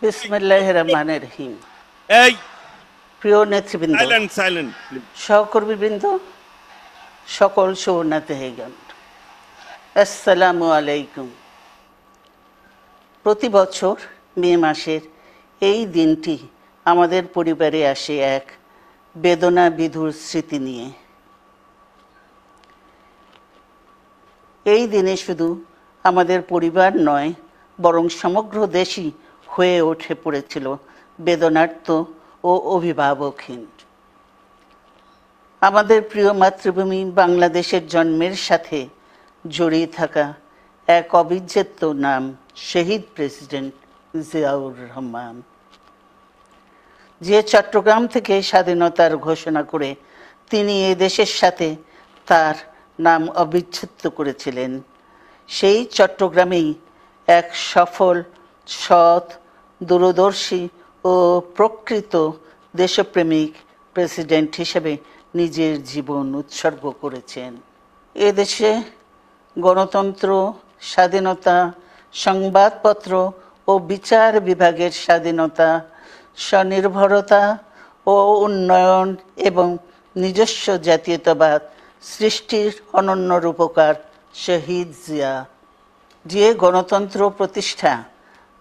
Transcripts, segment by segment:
বিসমিল্লাহির রহমানির রহিম। এই প্রিয় নেতৃবৃন্দ, সাইলেন্ট প্লিজ। সহকর্মীবৃন্দ, সকল সুবর্ণাতিগণ, আসসালামু আলাইকুম। প্রতি বছর মে মাসের এই দিনটি আমাদের পরিবারে আসে এক বেদনা বিধুর স্মৃতি নিয়ে। এই দিনে শুধু আমাদের পরিবার নয়, বরং সমগ্র দেশই হয়ে উঠে পড়েছিল বেদনার্ত ও অভিভাবকহীন। আমাদের প্রিয় মাতৃভূমি বাংলাদেশের জন্মের সাথে জড়িয়ে থাকা এক অবিচ্ছেদ্য নাম শহীদ প্রেসিডেন্ট জিয়াউর রহমান, যে চট্টগ্রাম থেকে স্বাধীনতার ঘোষণা করে তিনি এ দেশের সাথে তার নাম অবিচ্ছেদ্য করেছিলেন। সেই চট্টগ্রামেই এক সফল, সৎ, দূরদর্শী ও প্রকৃত দেশপ্রেমিক প্রেসিডেন্ট হিসেবে নিজের জীবন উৎসর্গ করেছেন। এদেশে গণতন্ত্র, স্বাধীনতা, সংবাদপত্র ও বিচার বিভাগের স্বাধীনতা, স্বনির্ভরতা ও উন্নয়ন এবং নিজস্ব জাতীয়তাবাদ সৃষ্টির অনন্য রূপকার শহীদ জিয়া, যে গণতন্ত্র প্রতিষ্ঠা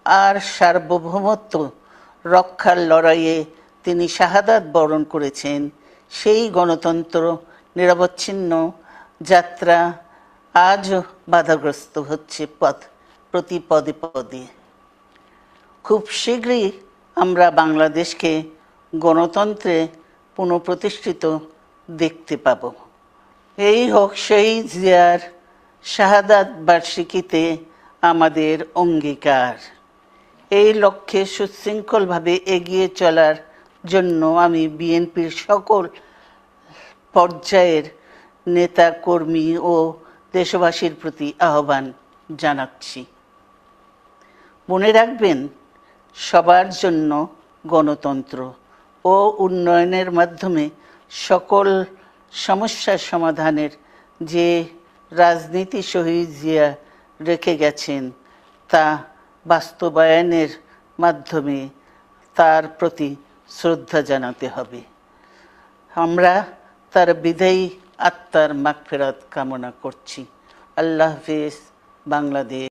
আর সার্বভৌমত্ব রক্ষার লড়াইয়ে তিনি শাহাদাত বরণ করেছেন, সেই গণতন্ত্র নিরবচ্ছিন্ন যাত্রা আজও বাধাগ্রস্ত হচ্ছে প্রতি পদে পদে। খুব শীঘ্রই আমরা বাংলাদেশকে গণতন্ত্রে পুনঃপ্রতিষ্ঠিত দেখতে পাব। এই হোক শহীদ জিয়ার শাহাদাত বার্ষিকীতে আমাদের অঙ্গীকার। এই লক্ষ্যে সুশৃঙ্খলভাবে এগিয়ে চলার জন্য আমি বিএনপির সকল পর্যায়ের নেতা কর্মী ও দেশবাসীর প্রতি আহ্বান জানাচ্ছি। মনে রাখবেন, সবার জন্য গণতন্ত্র ও উন্নয়নের মাধ্যমে সকল সমস্যার সমাধানের যে রাজনীতি শহীদ জিয়া রেখে গেছেন, তা বাস্তবায়নের মাধ্যমে তার প্রতি শ্রদ্ধা জানাতে হবে। আমরা তার বিদায়ী আত্মার মাগফিরাত কামনা করছি। আল্লাহ হাফেজ। বাংলাদেশ।